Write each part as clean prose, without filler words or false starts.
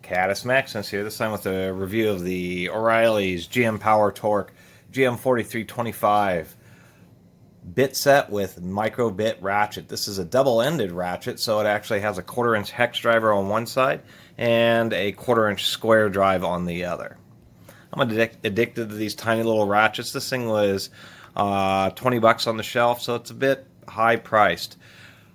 Caddis Maximus here, this time with a review of the O'Reilly's GM PowerTorque GM4325 bit set with micro bit ratchet. This is a double-ended ratchet, so it actually has a 1/4-inch hex driver on one side and a 1/4-inch square drive on the other. I'm addicted to these tiny little ratchets. This thing was 20 bucks on the shelf, so it's a bit high priced.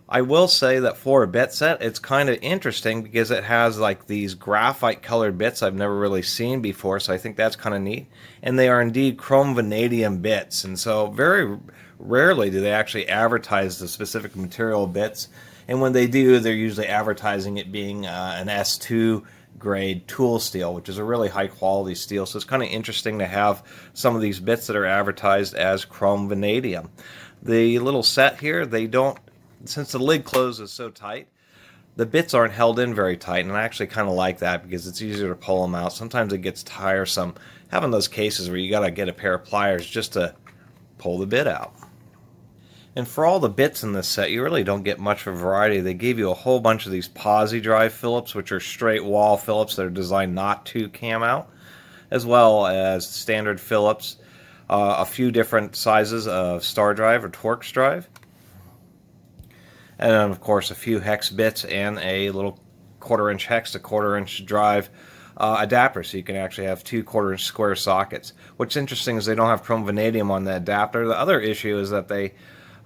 I will say that for a bit set, it's kind of interesting because it has like these graphite colored bits I've never really seen before, so I think that's kind of neat. And they are indeed Chrome Vanadium bits, and so very rarely do they actually advertise the specific material bits. And when they do, they're usually advertising it being an S2 grade tool steel, which is a really high quality steel. So it's kind of interesting to have some of these bits that are advertised as Chrome Vanadium. The little set here, they don't, since the lid closes so tight, the bits aren't held in very tight, and I actually kind of like that because it's easier to pull them out. Sometimes it gets tiresome having those cases where you got to get a pair of pliers just to pull the bit out. And for all the bits in this set, you really don't get much of a variety. They gave you a whole bunch of these posi drive Phillips, which are straight wall Phillips that are designed not to cam out, as well as standard Phillips, a few different sizes of star drive or Torx drive, and then of course a few hex bits and a little 1/4-inch hex to 1/4-inch drive adapter, so you can actually have two 1/4-inch square sockets. What's interesting is they don't have Chrome Vanadium on the adapter. The other issue is that they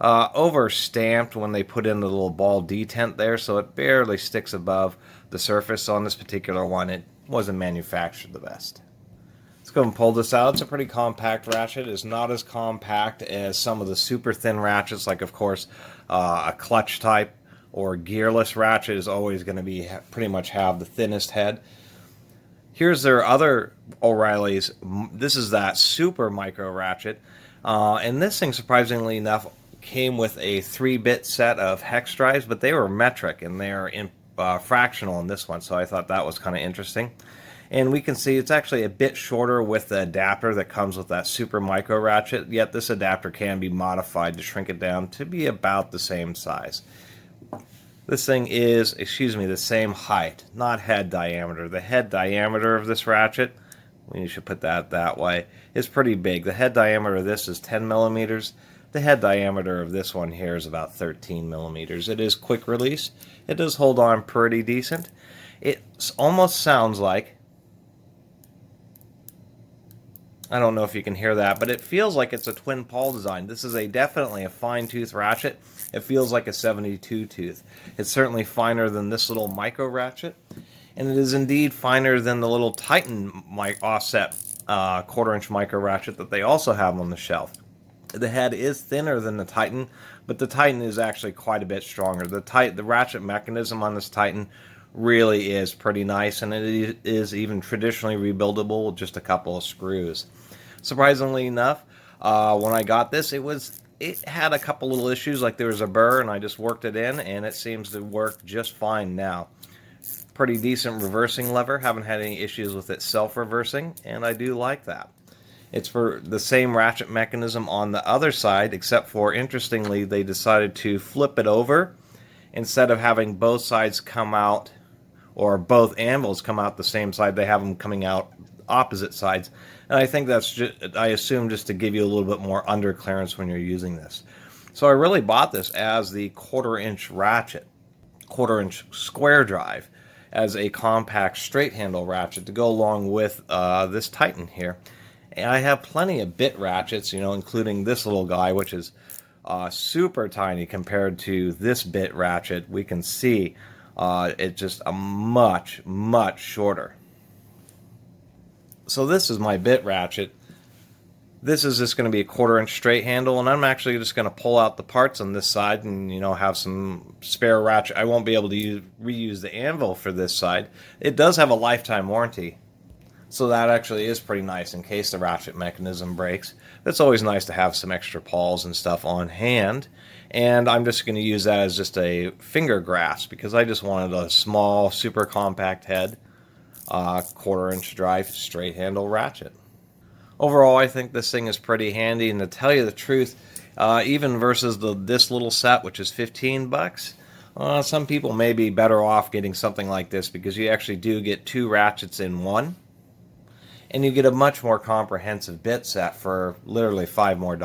over-stamped when they put in the little ball detent there, so it barely sticks above the surface on this particular one. It wasn't manufactured the best. Let's go and pull this out. It's a pretty compact ratchet. It's not as compact as some of the super thin ratchets, like of course a clutch type or gearless ratchet is always going to be pretty much have the thinnest head. Here's their other O'Reilly's. This is that super micro ratchet, and this thing, surprisingly enough, came with a 3-bit set of hex drives, but they were metric and they are in fractional in this one, so I thought that was kind of interesting. And we can see it's actually a bit shorter with the adapter that comes with that super micro ratchet, yet this adapter can be modified to shrink it down to be about the same size. This thing is, the same height, not head diameter. The head diameter of this ratchet, we should put that way, is pretty big. The head diameter of this is 10 millimeters. The head diameter of this one here is about 13 millimeters. It is quick release. It does hold on pretty decent. It almost sounds like, I don't know if you can hear that, but it feels like it's a twin pawl design. This is definitely a fine tooth ratchet. It feels like a 72 tooth. It's certainly finer than this little micro ratchet, and it is indeed finer than the little Titan offset 1/4-inch micro ratchet that they also have on the shelf. The head is thinner than the Titan, but the Titan is actually quite a bit stronger. The ratchet mechanism on this Titan really is pretty nice, and it is even traditionally rebuildable with just a couple of screws. Surprisingly enough, when I got this, it had a couple little issues, like there was a burr, and I just worked it in, and it seems to work just fine now. Pretty decent reversing lever. Haven't had any issues with it self-reversing, and I do like that. It's for the same ratchet mechanism on the other side, except for, interestingly, they decided to flip it over. Instead of having both sides come out, or both anvils come out the same side, they have them coming out opposite sides. And I think that's just, I assume, just to give you a little bit more underclearance when you're using this. So I really bought this as the 1/4-inch ratchet, 1/4-inch square drive, as a compact straight handle ratchet to go along with this Titan here. And I have plenty of bit ratchets, including this little guy, which is super tiny compared to this bit ratchet. We can see it's just a much, much shorter. So this is my bit ratchet. This is just going to be a 1/4-inch straight handle, and I'm actually just going to pull out the parts on this side and have some spare ratchet. I won't be able to reuse the anvil for this side. It does have a lifetime warranty, so that actually is pretty nice in case the ratchet mechanism breaks. It's always nice to have some extra pawls and stuff on hand. And I'm just going to use that as just a finger grasp because I just wanted a small, super compact head, 1/4-inch drive, straight handle ratchet. Overall, I think this thing is pretty handy, and to tell you the truth, even versus this little set, which is 15 bucks, Some people may be better off getting something like this because you actually do get 2 ratchets in one, and you get a much more comprehensive bit set for literally $5 more.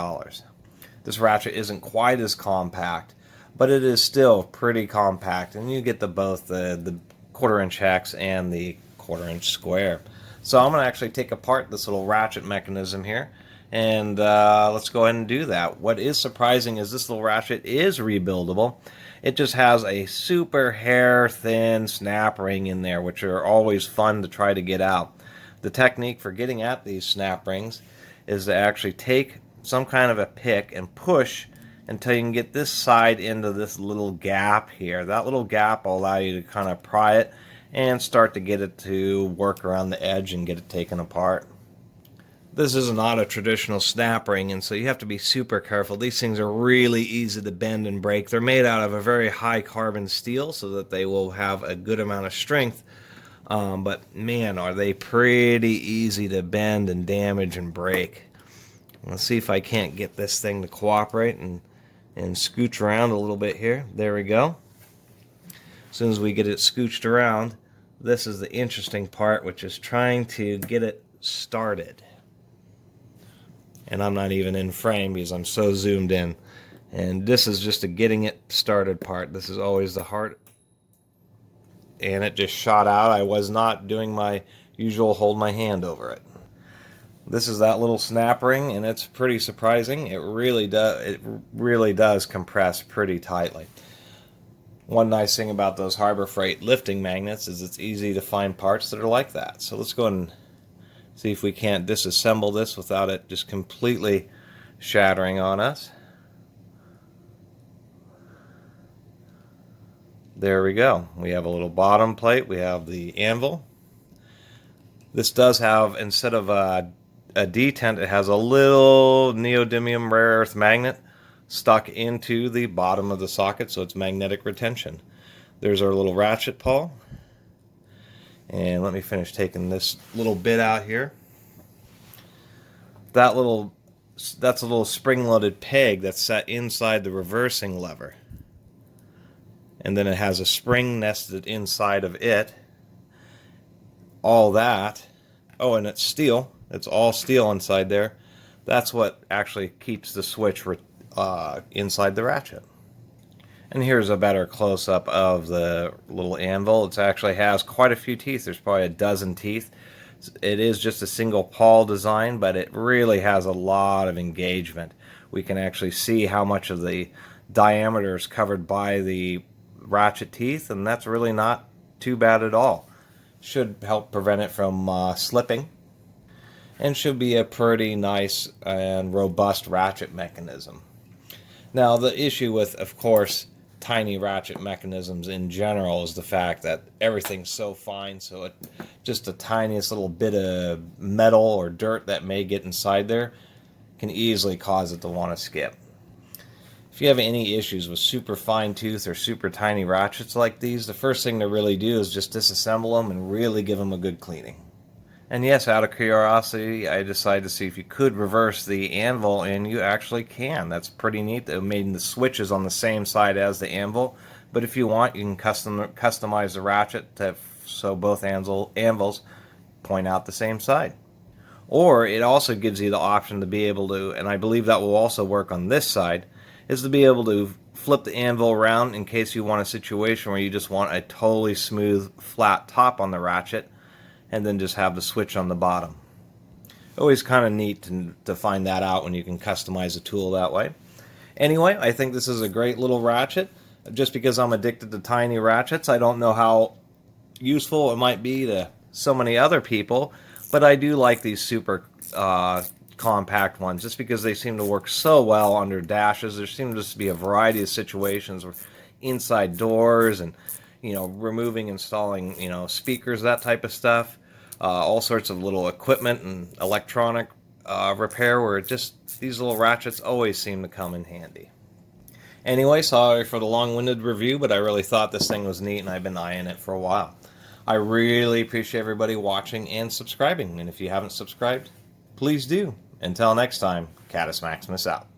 This ratchet isn't quite as compact, but it is still pretty compact, and you get both the 1/4" hex and the 1/4" square. So I'm going to actually take apart this little ratchet mechanism here, and let's go ahead and do that. What is surprising is this little ratchet is rebuildable. It just has a super hair thin snap ring in there, which are always fun to try to get out. The technique for getting at these snap rings is to actually take some kind of a pick and push until you can get this side into this little gap here. That little gap will allow you to kind of pry it and start to get it to work around the edge and get it taken apart. This is not a traditional snap ring, and so you have to be super careful. These things are really easy to bend and break. They're made out of a very high carbon steel so that they will have a good amount of strength, but man, are they pretty easy to bend and damage and break. Let's see if I can't get this thing to cooperate and scooch around a little bit here. There we go. As soon as we get it scooched around, this is the interesting part, which is trying to get it started. And I'm not even in frame because I'm so zoomed in. And this is just a getting it started part. This is always the hard. And it just shot out. I was not doing my usual hold my hand over it. This is that little snap ring, and it's pretty surprising. It really does compress pretty tightly. One nice thing about those Harbor Freight lifting magnets is it's easy to find parts that are like that. So let's go and see if we can't disassemble this without it just completely shattering on us. There we go. We have a little bottom plate. We have the anvil. This does have, instead of a detent, it has a little neodymium rare earth magnet stuck into the bottom of the socket, so it's magnetic retention. There's our little ratchet pawl. And let me finish taking this little bit out here. That's a little spring-loaded peg that's set inside the reversing lever. And then it has a spring nested inside of it. All that. Oh, and it's steel. It's all steel inside there. That's what actually keeps the switch inside the ratchet. And here's a better close-up of the little anvil. It actually has quite a few teeth. There's probably a dozen teeth. It is just a single pawl design, but it really has a lot of engagement. We can actually see how much of the diameter is covered by the ratchet teeth, and that's really not too bad at all. Should help prevent it from slipping, and should be a pretty nice and robust ratchet mechanism. Now, the issue with, of course, tiny ratchet mechanisms in general is the fact that everything's so fine, so just the tiniest little bit of metal or dirt that may get inside there can easily cause it to want to skip. If you have any issues with super fine tooth or super tiny ratchets like these, the first thing to really do is just disassemble them and really give them a good cleaning. And yes, out of curiosity, I decided to see if you could reverse the anvil, and you actually can. That's pretty neat. They made the switches on the same side as the anvil, but if you want, you can customize the ratchet so both anvils point out the same side. Or it also gives you the option to be able to, and I believe that will also work on this side, is to be able to flip the anvil around in case you want a situation where you just want a totally smooth, flat top on the ratchet, and then just have the switch on the bottom. Always kind of neat to find that out when you can customize a tool that way. Anyway, I think this is a great little ratchet. Just because I'm addicted to tiny ratchets, I don't know how useful it might be to so many other people, but I do like these super compact ones just because they seem to work so well under dashes. There seem to just be a variety of situations where inside doors and removing, installing speakers, that type of stuff. All sorts of little equipment and electronic repair where these little ratchets always seem to come in handy. Anyway, sorry for the long-winded review, but I really thought this thing was neat and I've been eyeing it for a while. I really appreciate everybody watching and subscribing, and if you haven't subscribed, please do. Until next time, Catus Maximus out.